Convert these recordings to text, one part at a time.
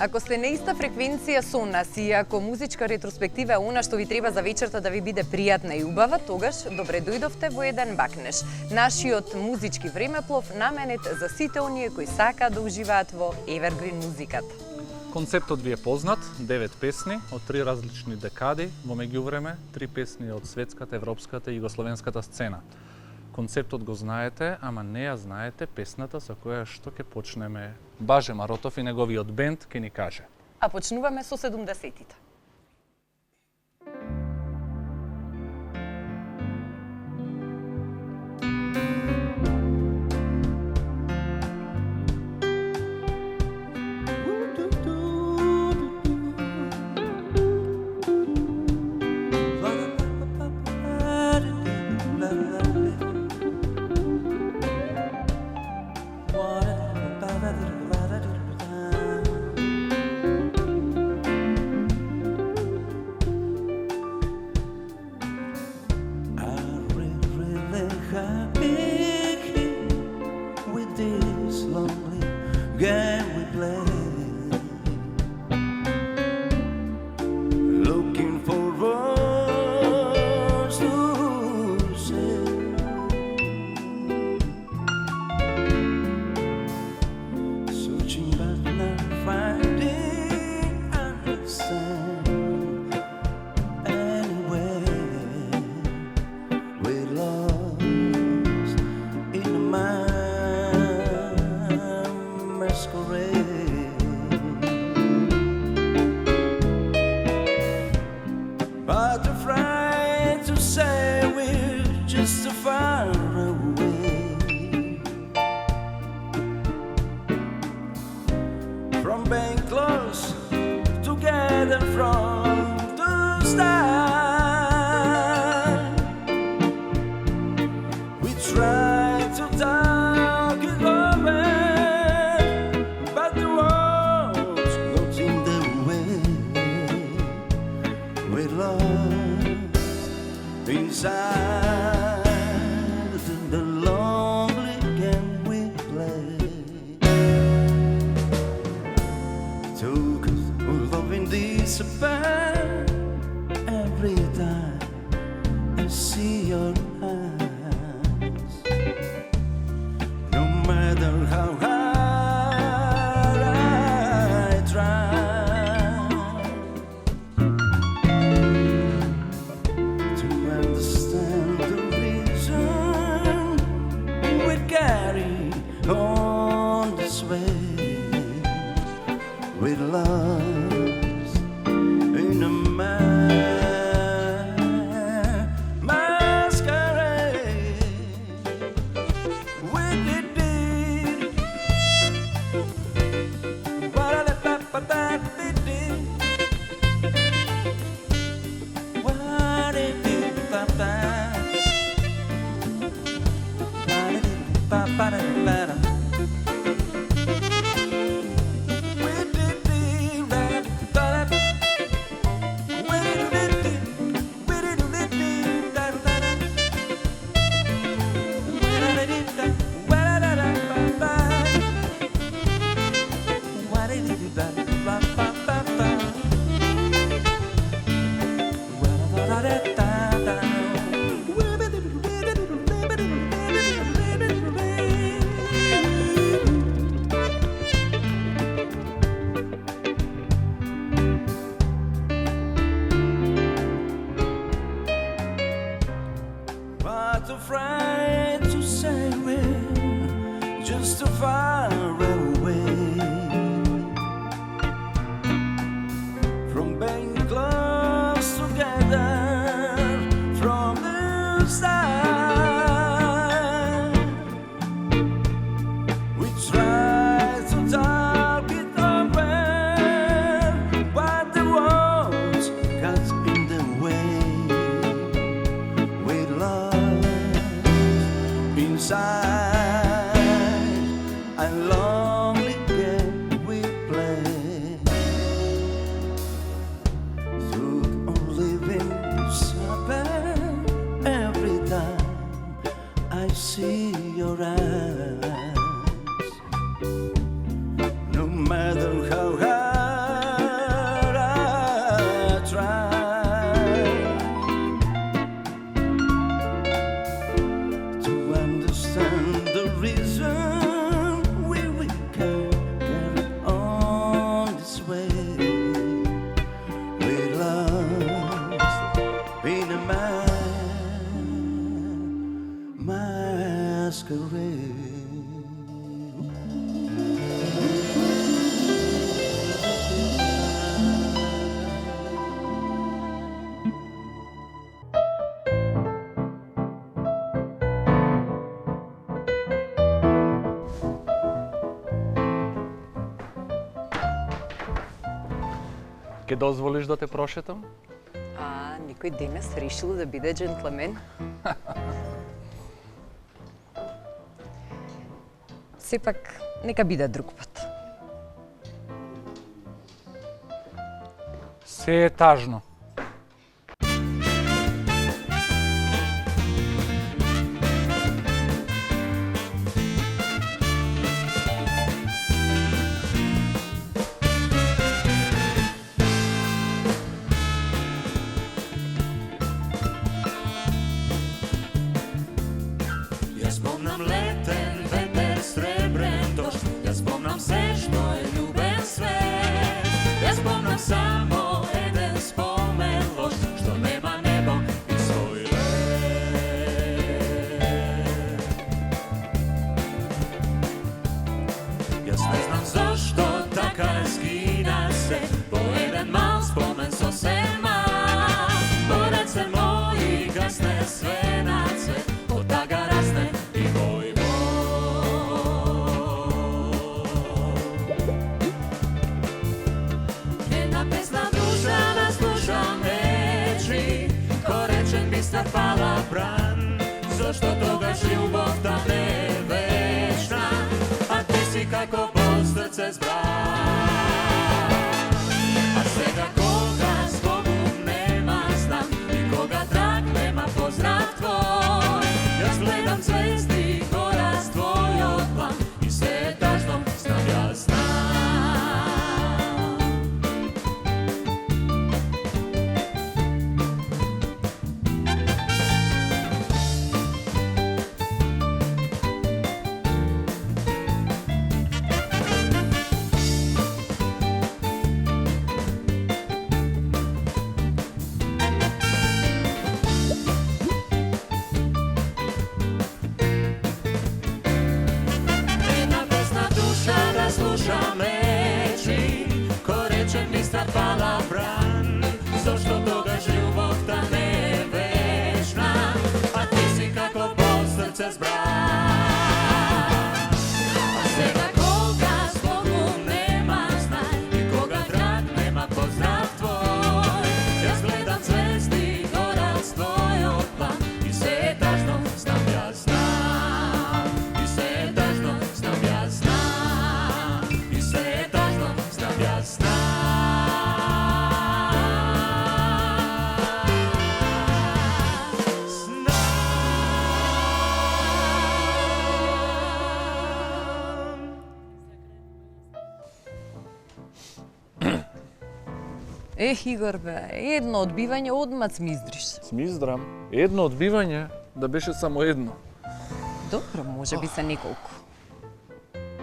Ако сте на иста фреквенција со нас и ако музичка ретроспектива е она што ви треба за вечерта да ви биде пријатна и убава, тогаш добре дојдовте во еден бакнеш. Нашиот музички времеплов наменет за сите оние кои сакаат да уживаат во евергрин музиката. Концептот ви е познат, 9 песни од 3 различни декади, во меѓувреме 3 песни од светската, европската и југословенската сцена. Концептот го знаете, ама не ја знаете песната со која што ќе почнеме. Баже Маротов и неговиот бенд ќе ни каже. А почнуваме со 70-тите. See your eyes. No matter how high understand the reason we can't carry on this way. We lost in a masquerade. Ке дозволиш да те прошетам? А, никој денес решил да биде джентлемен? Сепак, нека биде друг пат. Се е тажно. Јас спомнам летен ветер, сребрен дожд. Јас спомнам се што е љубен свет. Јас спомнам само еден спомен лош, што нема небо и свој лед. Јас не знам зошто така скина се, по еден мал спомен сосем мал. По раце мои гасне све на цвет, од тага расне и мој бог. Една песна душа да слушам речи, ко речен бистар пала бран, зашто тогаш љубовта не е вечна, а ти си како по срце збран. А сега кога збогум нема знам, и кога трак нема поздрав твој, јас гледам звезди гора с твојот план, и се е тажно знам јас знам. Една песна душа да слушам речи, ко речен мистар пала бран, зашто тогаш љубовта не е вечна, а ти си како по срце збран. А сега кога збогум нема знај, и кога трак нема поздрав твој, јас гледам звезди гора с твојот план, и се е тажно знам јас знам, и се е тажно знам јас знам, и се е тажно знам јас знам. Ех, Игор, бе, едно одбивање одмац ми издриш. Смиздрам. Едно одбивање, да беше само едно. Добро, може би се неколку.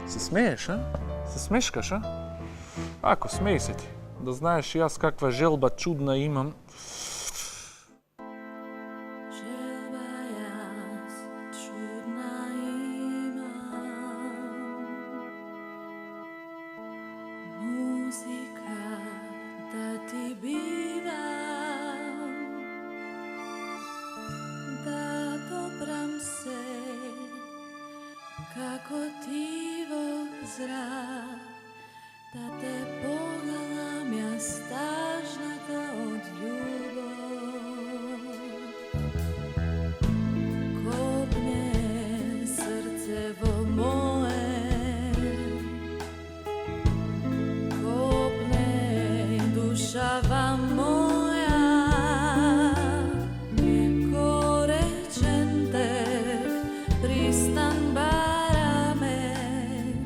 Се смееш, а? Се смешкаш, а? Ако, смеј се ти. Да знаеш и јас каква желба чудна имам. Želba jas čudna imam, muzika da ti biram, da dobram se kako ti во zrak, da te pogledam јас тажната од љубов. Kopne srce во moje, kopne dušava moja, ko rečen tek pristan baramek,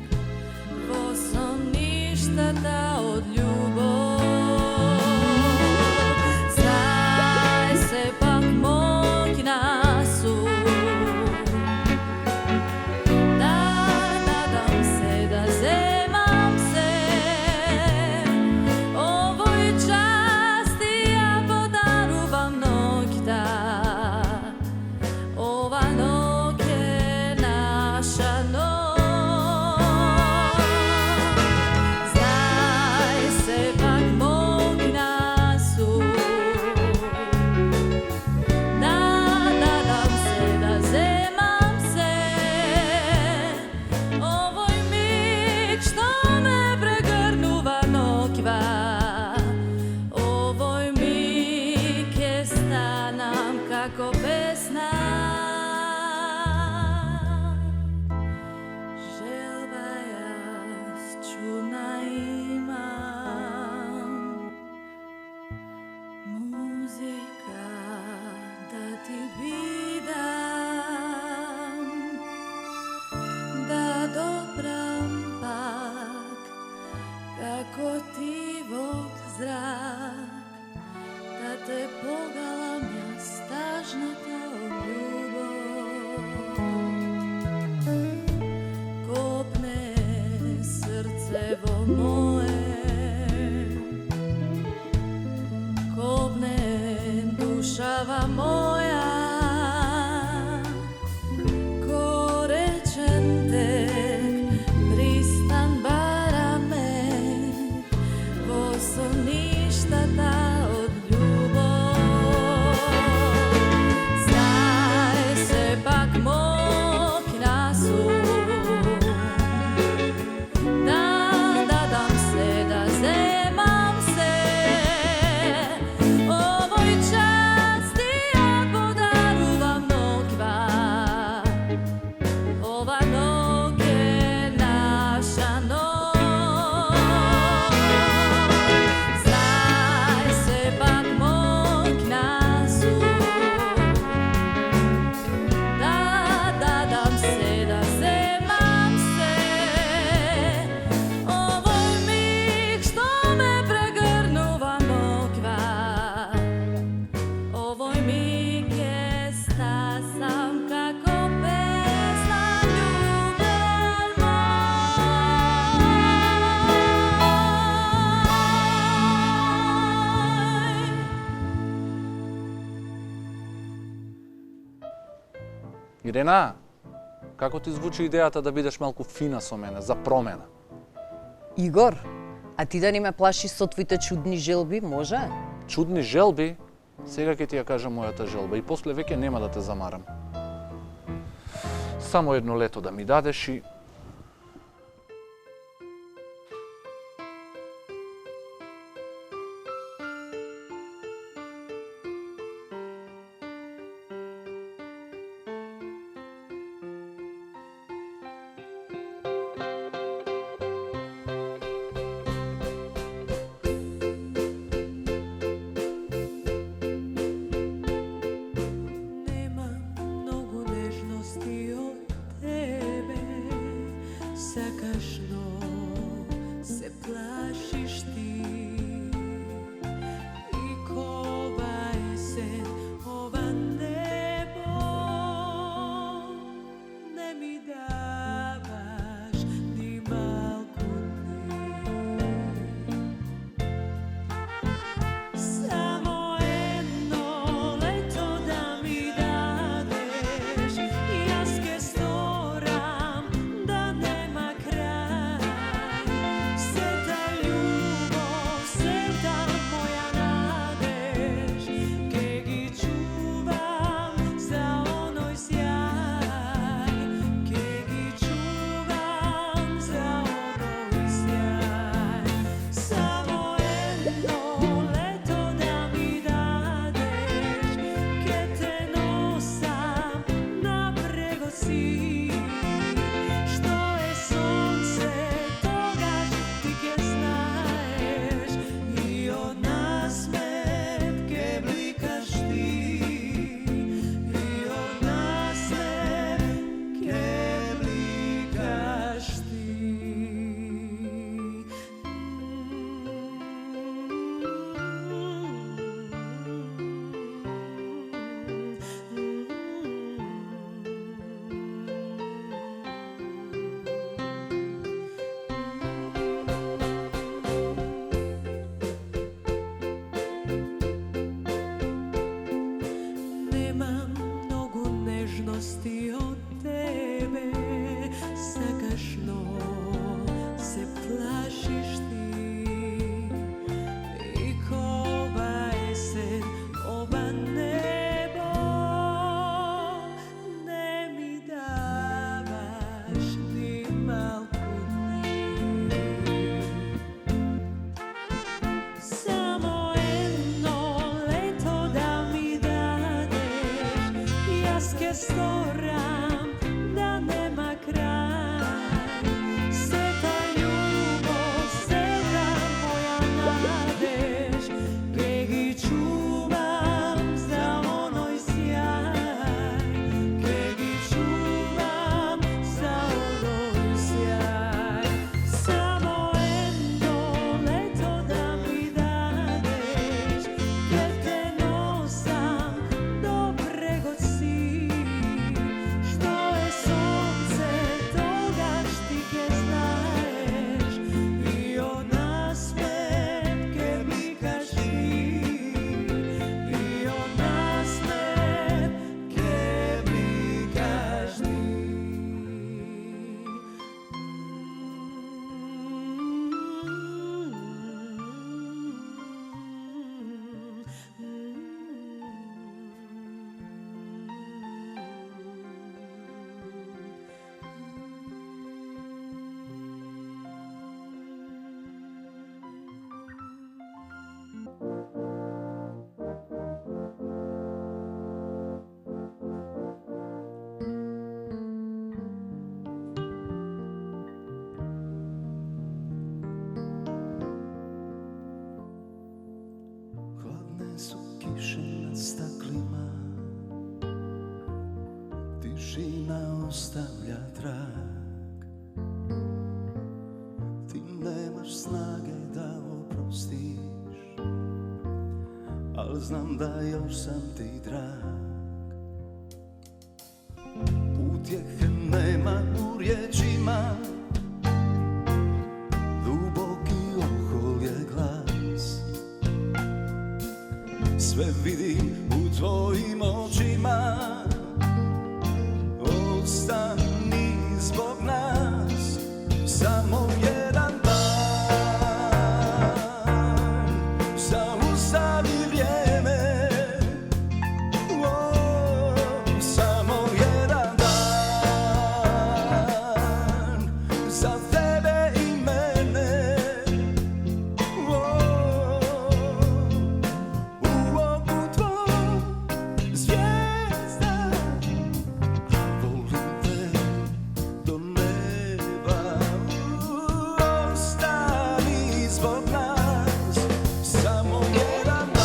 во сон ништата од љубов. Знај се пак мој насум, moje, kopne dušava moja, ko rečen tek, pristan bara me, vo su ništata od ljubov. Znaj se pak mog nasu, da dam se, da zemam se, ovoj časti ja podaruvam nokva, ova nog je naša nog. Znaj se pak mog nasu, da dam se, da zemam se, ovoj mig što me pregrnuva nokva, ovoj mig je stasam kako pesna ljubel moj. Ирена, како ти звучи идејата да бидеш малку фина со мене, за промена? Игор, а ти да не ме плашиш со твоите чудни желби, може? Чудни желби? Сега ќе ти ја кажам мојата желба и после веќе нема да те замарам. Само едно лето да ми дадеш и... Нема многу нежности од тебе, сакашно се плашиш ти. И кова есен, ова небо, не ми даваш ни малку ни. Само едно лето да ми дадеш, јас ке сторам да нема крај. Сета љубов, сета моја надеж, ке ги чувам за оној сјај, ке ги чувам за оној сјај. Само едно лето да ми дадеш, ке те носам на брегот си. Што е сонце, тогаш ти ке знаеш, и од насмет ке бликаш ти, и од насмет ке бликаш ти. Нема многу нежности од тебе, сакашно се плашиш ти. И кова есен, ова небо, не ми даваш ни малку ни. Само едно лето да ми дадеш, јас ке сторам да нема крај. Сета љубов, сета моја надеж, ке ги чувам за оној сјај, ке ги чувам за оној al znam da još sam ti drag. Utjehe nema u riječima, duboki ohol je glas. Sve vidim u tvojim očima, ostani zbog nas samo jedan dan. Zaustavi vrijeme, samo jedan dan za tebe i mene. U oku tvoj zvijezda, volim te do neba. Ostani zbog nas samo jedan dan.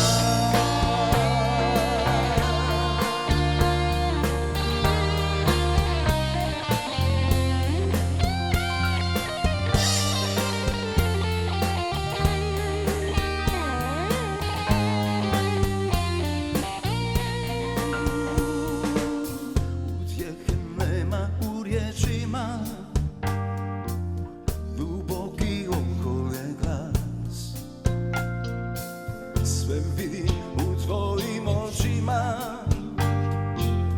Utjehe nema u riječima, duboki ohol je glas. Sve vidim u tvojim očima,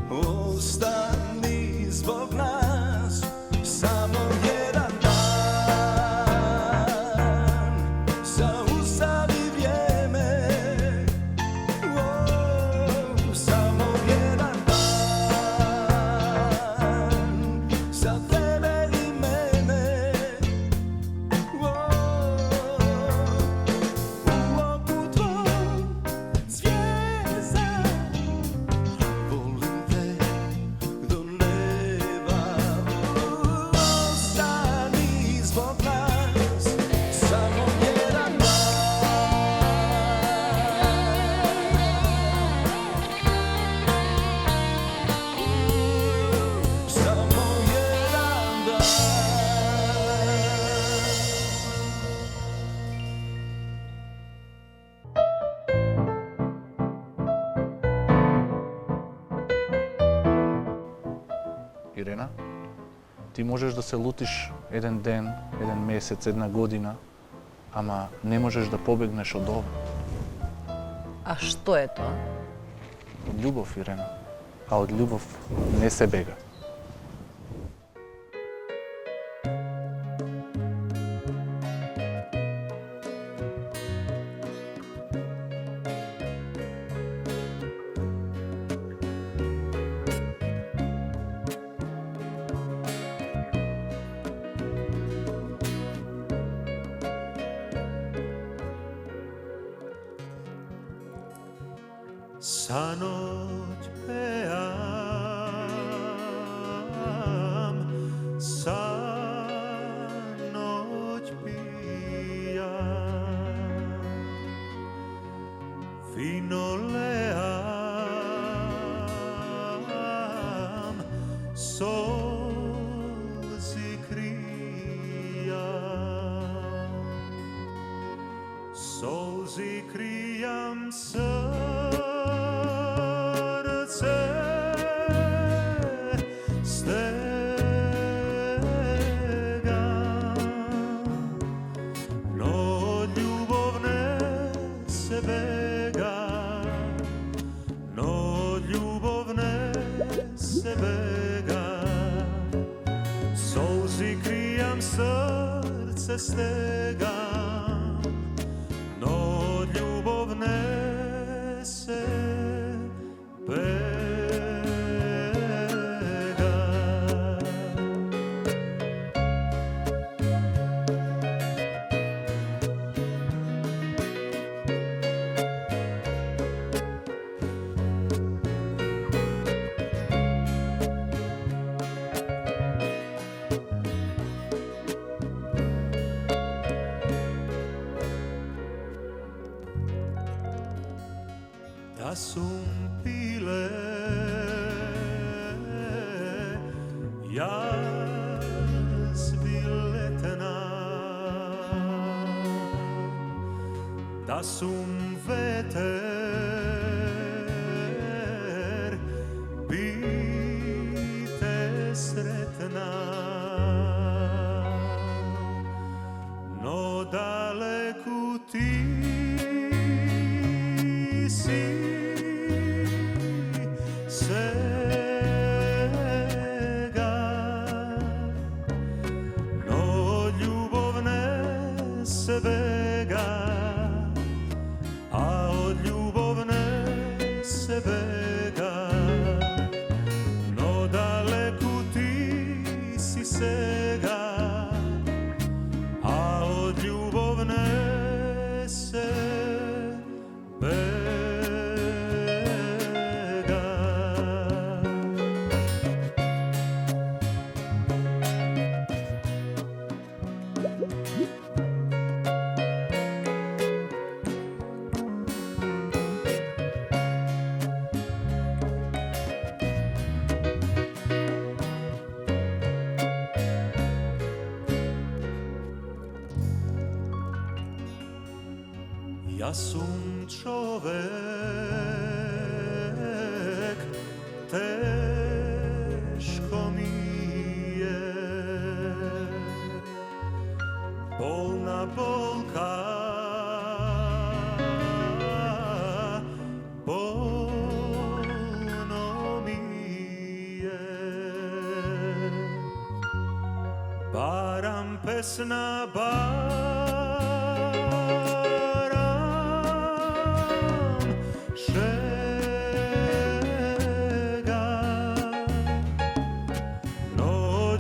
ostani zbog nas samo jedan dan. Zaustavi vrijeme, samo jedan dan za tebe i mene. U oku tvoj zvijezda, volim te do neba. Ostani zbog nas samo jedan dan. Samo jedan dan. Ирена, ти можеш да се лутиш еден ден, еден месец, една година, ама не можеш да побегнеш од ова. А што е тоа? Од љубов, Ирена. А од љубов не се бега. Sa noć peam, sa noć pijam, vino leam, solzi krijam, solzi krijam srce stegam, no ljubav ne se bega. Da sum pile jaz biletena, da sum veter но далеку ти си сега, но љубов не се бега, а од љубов не се бега, но далеку ти си сега, а од љубов не се бега. Јас сум човек, тешко ми е, болна болка, болно ми е. Барам песна, барам шега, но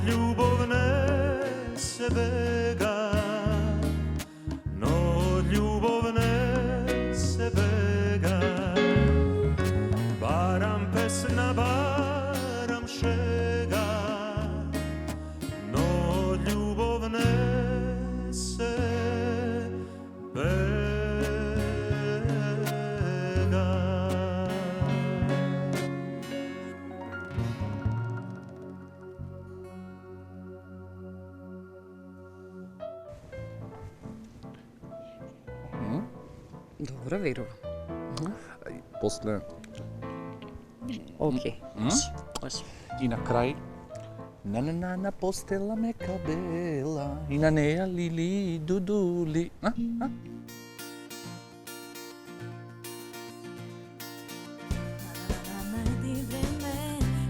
љубов не се бега. Добро, верувам. После Океј. и на крај на постела мека бела и на неја лили дудули. Најди време,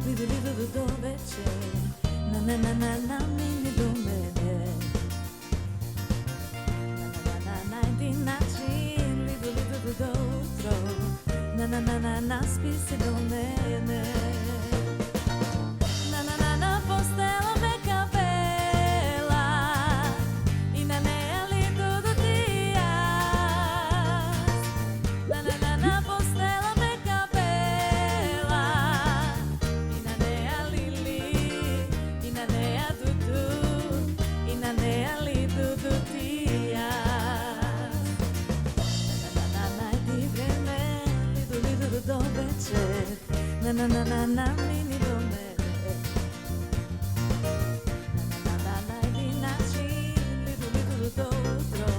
лиду до вече, на мини до мене. Најди начин, лиду до утро, на спи се до мене. На постела мека бела и на неја лиду до ти јас. На постела мека бела и на неја лили и на неја дуду и на неја лиду до ти јас. Најди време, лиду до вечер, на мини до мене. Најди начин, лиду до утро,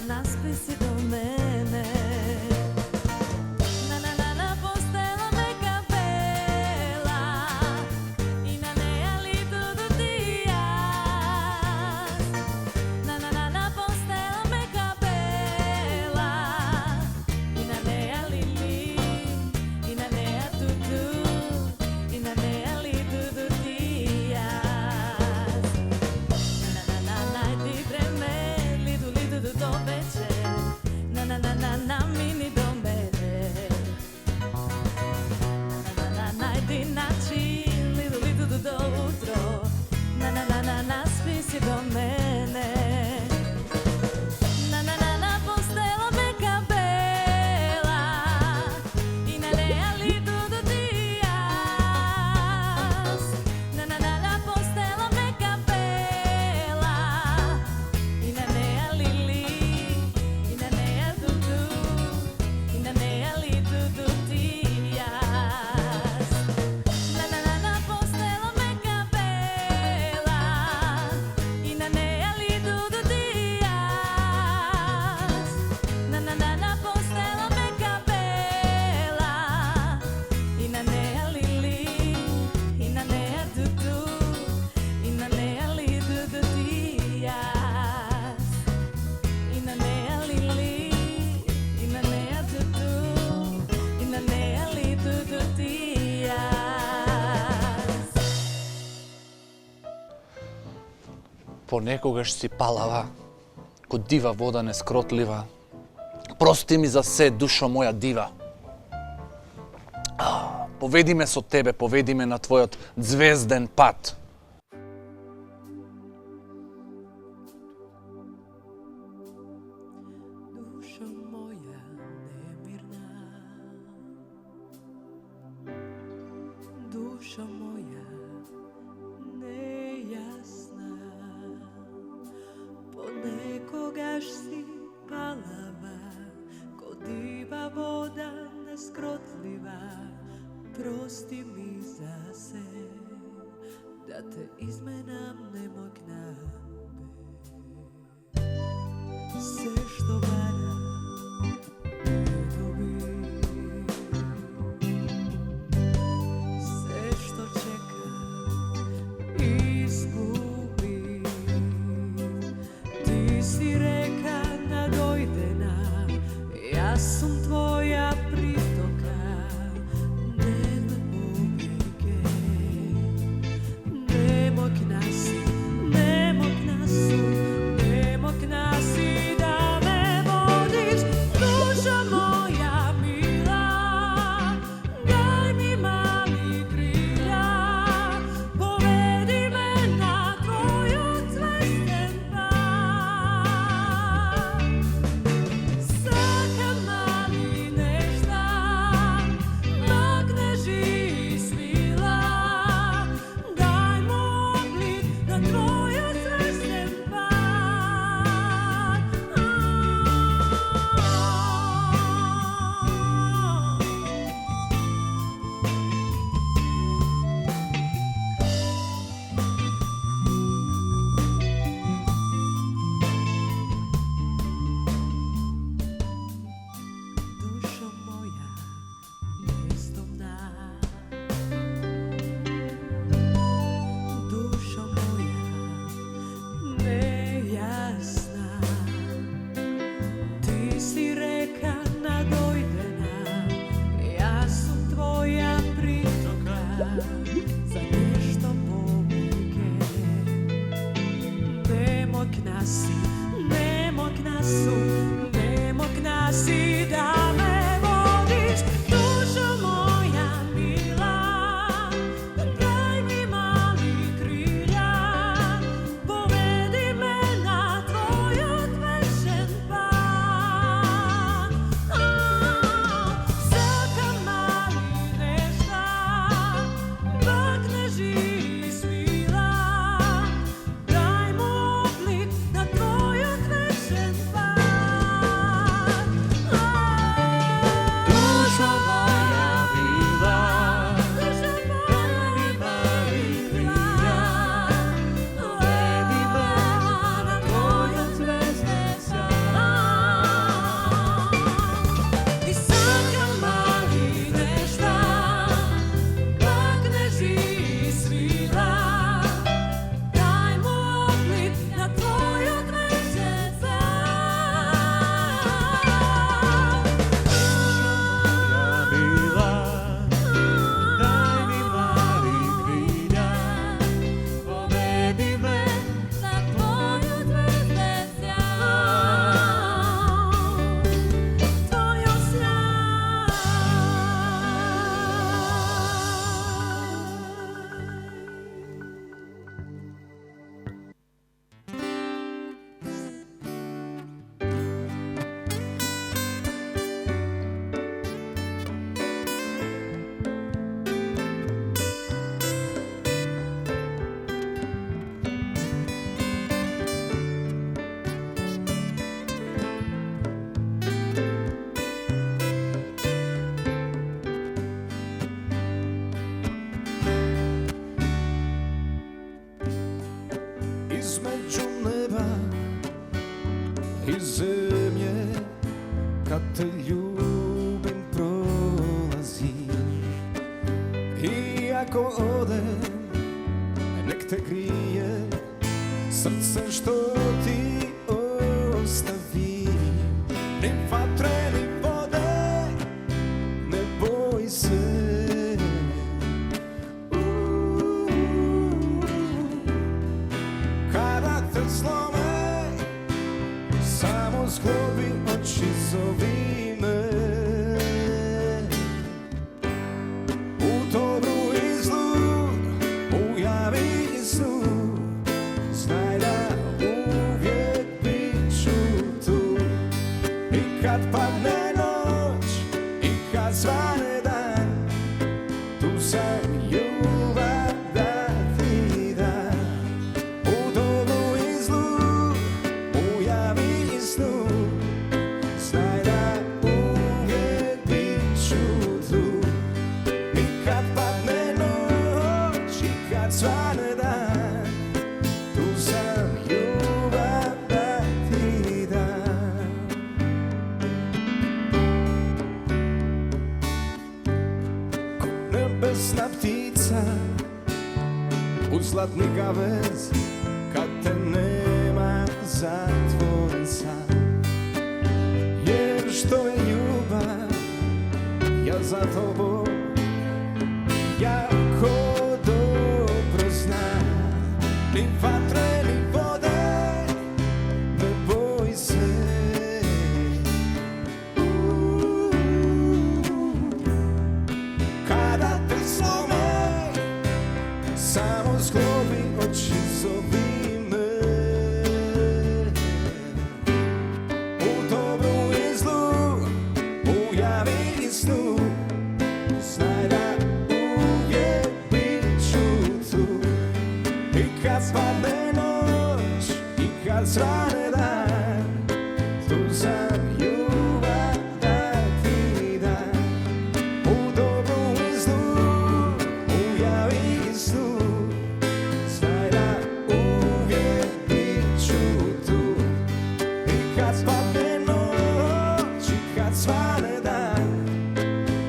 на спи си до мене. На постела мека бела и на неја лиду до ти јас. На постела мека бела и на неја лили и на неја дуду Понекогаш си палава, ко дива вода нескротлива. Прости ми за се, душо моја дива. Поведи ме со тебе, поведи ме на твојот звезден пат. Dušo moja nemirna, dušo moja nejasna, ponekogaš si palava, ko diva voda neskrotljiva. Prosti mi za se, da te izmenam nemoj knabe. Sve što vara ne dobi, sve što čeka izgubi. Ti si reka nadojdena, ja sam tvoja pritoka. i zemlje kad te ljubim prolazim. I ako odem, nek te grije srce što ti ostavim. Ni vatre, ni vode, ne boj se. Kada te sklopi oči, zovi me. U dobru i zlu, u javi i snu, znaj da uvijek bit ću tu. I kad padne noć, i kad svane dan, tu sam ljubav da ti dam. U dobru i zlu, u javi i snu, znaj da uvijek bit ću tu. I kad padne noć, i kad svane dan, tu sam ljubav da ti dam. Ko nebesna ptica u zlatni gavez, kad te nema zatvorca. Jer što je ljubav, ja za tobom jako dobro znam. Ni vatre, ni vode, ne boj se. Kada te slome, samo sklopi oči, zovi me. U dobru i zlu, u javi i snu, znaj da uvijek bit ću tu. I kad spadne noć, i kad svane dan, tu sam ljubav da ti dam. U dobru i zlu, u javi i snu, znaj da uvijek bit ću tu. I kad spadne noć, i kad svane dan,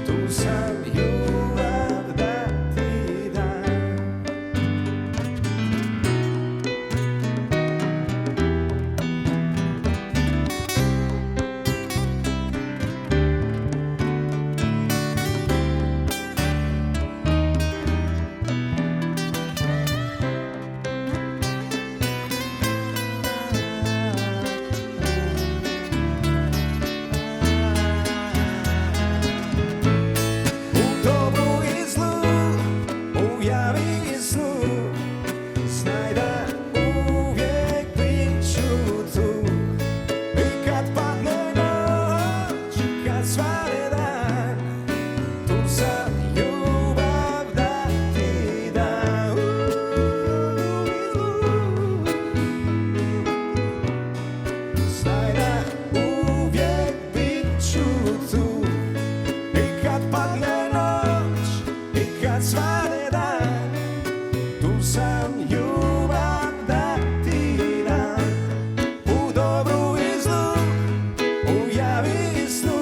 tu sam ljubav da ti dam. U dobru i zlu, u javi i snu, znaj da uvijek bit ću tu. I kad padne noć, i kad svane dan, tu sam ljubav da ti dam. Znaj da uvijek bit ću tu. I kad padne noć, i kad svane dan, tu sam ljubav da ti dam. U dobru i zlu, u javi i snu,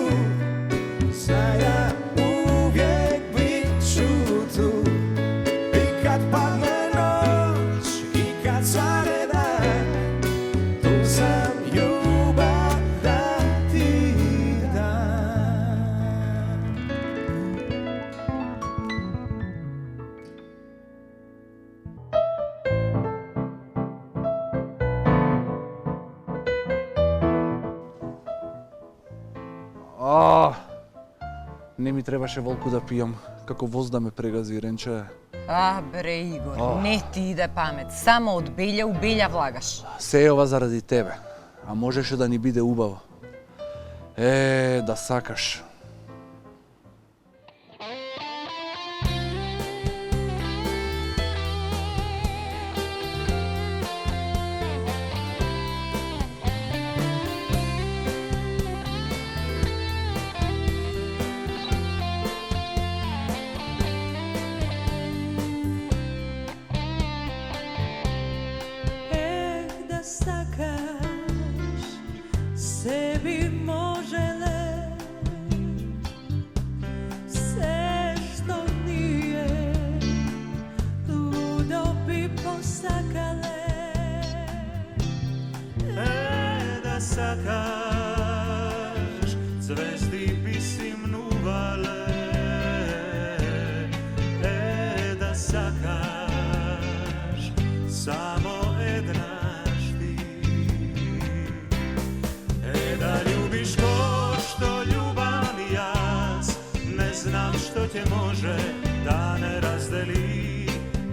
znaj da uvijek bit ću tu. I kad padne noć, i kad svane dan, tu sam ljubav da ti dam. Не ми требаше волку да пијам, како воз да ме прегази, Ренче. А, бре, Игор, не ти иде памет. Само од белја у белја влагаш. Се е ова заради тебе, а можеше да ни биде убаво. Да сакаш. Da sakaš sebi možele sve što nije ludo bi posakale. Da sakaš zvezdi bi simnuvale. Da sakaš samo jednaš ti. Da ќе може да не раздели,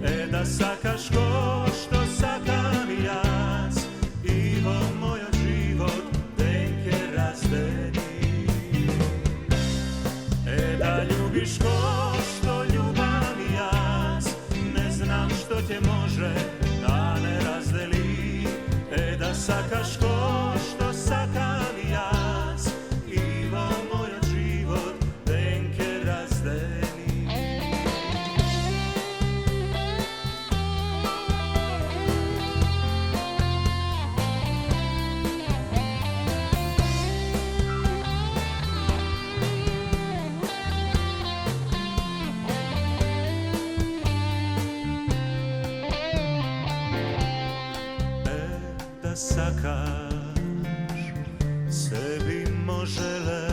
е да сакаш ко што сакам и јас, и во мојот живот ден ќе раздели. Е да љубиш ко што љубам и јас, не знам што ќе може да не раздели, е да сакаш ко што сакам и јас, и во мојот живот ден ќе раздели. Да сакаш, се би можеле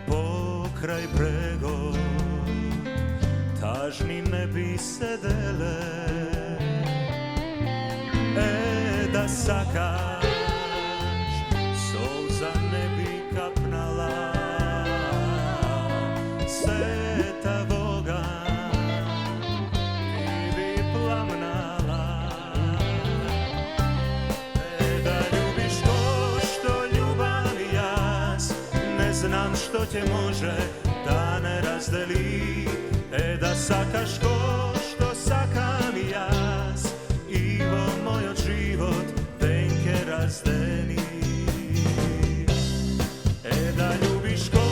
покрај брегот, тажни не би седеле. Е, да сакаш, солза не би капнала, сета вога ти би пламнала. Знам што ќе може да не раздели, е да сакаш ко што сакам и јас, и во мојот живот ден ќе раздели. Е да љубиш ко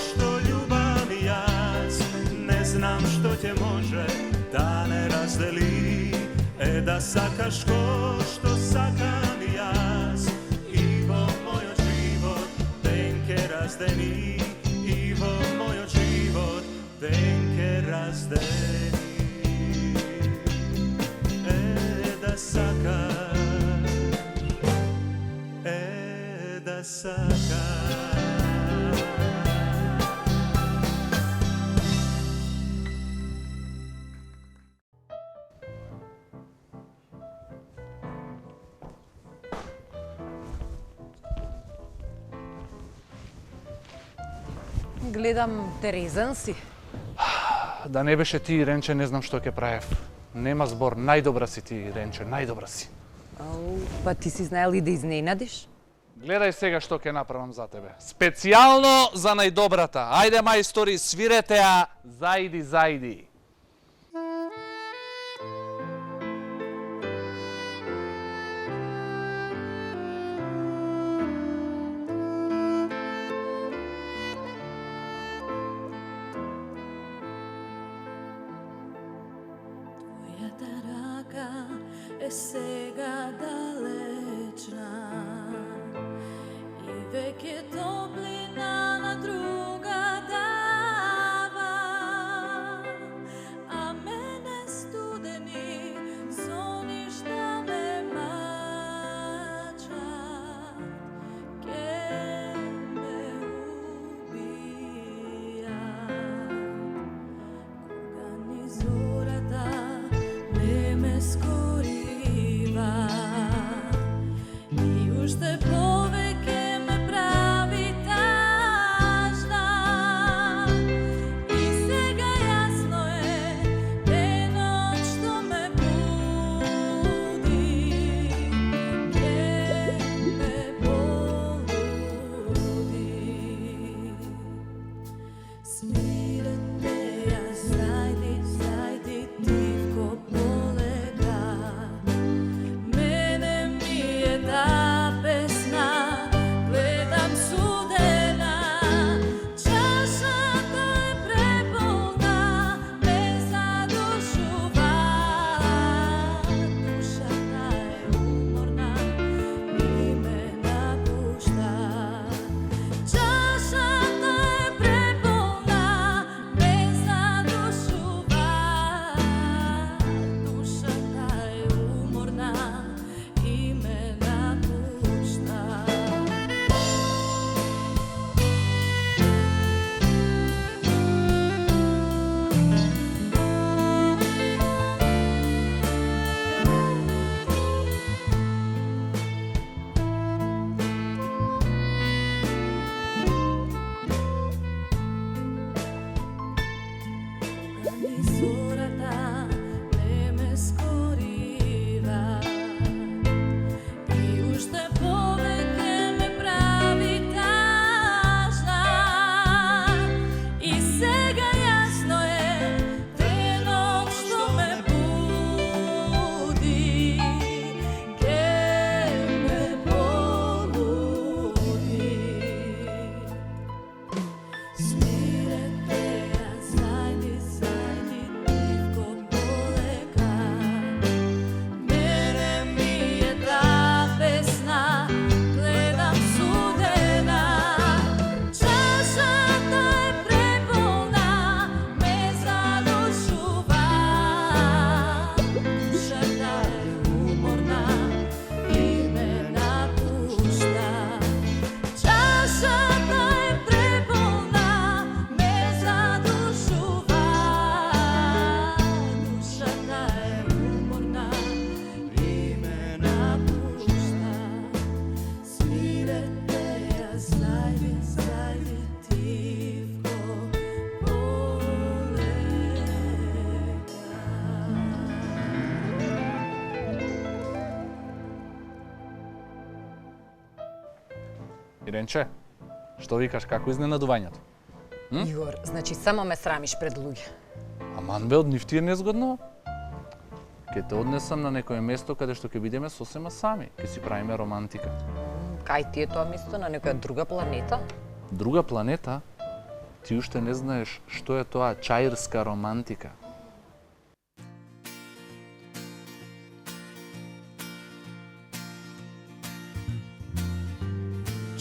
што љубам и јас, не знам што ќе може да не раздели, е да сакаш ко што сакам и јас, и во мојот живот ден ќе раздели, и во мојот живот ден ќе раздели. Е да сакаш, е да сакаш. Гледам терезен си. Да не беше ти, Ренче, не знам што ќе правев. Нема збор, најдобра си ти, Ренче, најдобра си. Ау, па ти си знаел и да изненадиш? Гледај сега што ќе направам за тебе. Специјално за најдобрата. Ајде, мајстори, свирете ја, зајди, зајди. Твојата рака е сега далечна и веќе топлина на друга дава, а мене студени сониш да ме мачат, ке ме убијат. Кога ни зората не ме скорива и уште Иренче, што викаш, како изненадувањето? Игор, значи само ме срамиш пред луѓе. Аман бе, од нив ти е незгодно? Ке те однесам на некое место каде што ќе бидеме сосема сами, ке си правиме романтика. Кај ти е тоа место, на некоја друга планета? Друга планета? Ти уште не знаеш што е тоа чаирска романтика.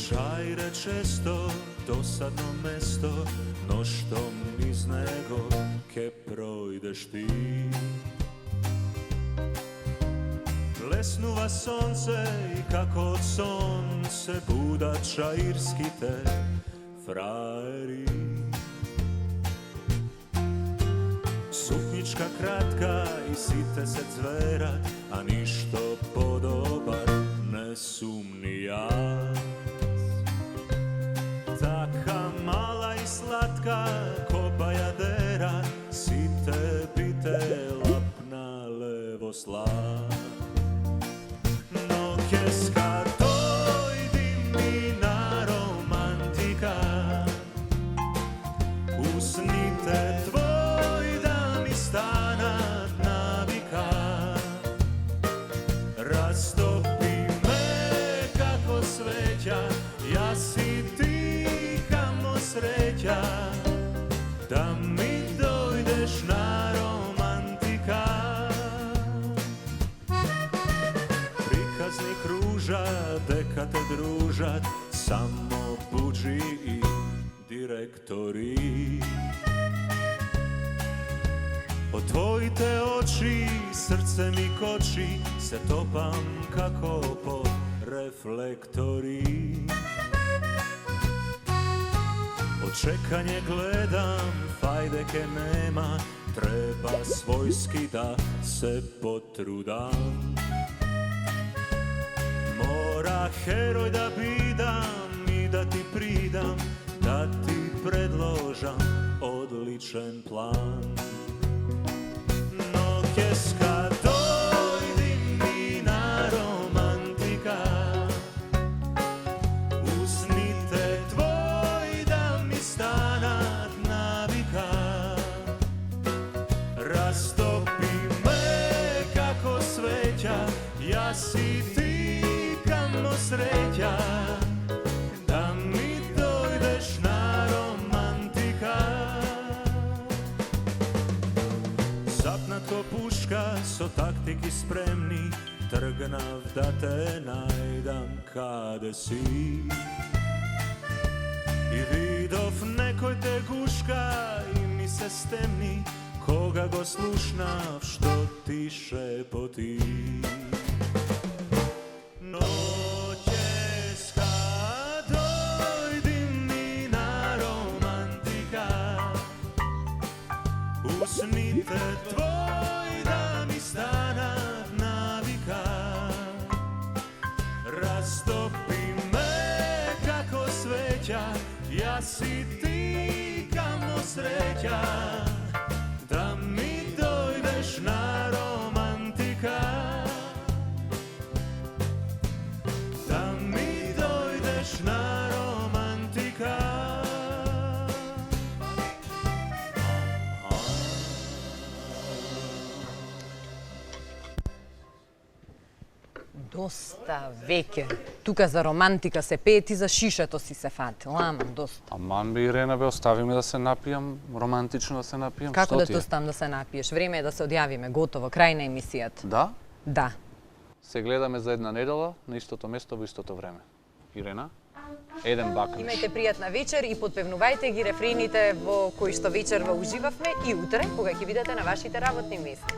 Čajre često, dosadno mesto, no što niz nego ke projdeš ti. Blesnuva sonce i kako od sonce buda čairski te frajeri. Suknička kratka i site se cvera, a ništo podobar ne sumni ja. Taka mala i slatka ko bajadera, si tebi te lapna levo slad. No keska dojdi mi na romantika, usnite tvoj da mi stanat navika. Rastopi me kako sveća, ja si ti sreća, da mi dojdeš na romantika. Prikazni kruža, deka te družat, samo buđi i direktori. Od tvojite oči, srce mi koči, se topam kako po reflektori. Čekanje gledam, fajdeke nema, treba svojski da se potrudam. Mora heroj da bidam i da ti pridam, da ti predložam odličan plan. No keska dojdi mi na romantika, usnite tvoj da mi stanat navika. Rastopi me kako sveća, ja si ti kamo sreća, da mi dojdeš na romantika. Zapnat ko puška, so taktiki spremni, trgnav da te najdam kade si. I vidov nekoj te guška i mi se stemni, koga go slušnav što ti šepoti. Noćeska dojdi mi na romantika, usnite tvoj da mi stanat navika. Rastopi me kako sveća, ja si ti kamo sreća, da mi dojdeš na romantika. Da mi dojdeš na romantika. Доста веќе. Тука за романтика се пее, ти за шишето си се фатил. Аман, доста. Аман бе, Ирена, бе, остави ме да се напијам, романтично да се напијам. Како Што да ти те е? оставам да се напиеш? Време е да се одјавиме, готово, крај на емисијата. Да? Да. Се гледаме за една недела на истото место во истото време. Ирена, еден бакнеш. Имајте пријатна вечер и подпевнувајте ги рефрените во кои што вечерва уживавме и утре, кога ќе бидете на вашите работни места.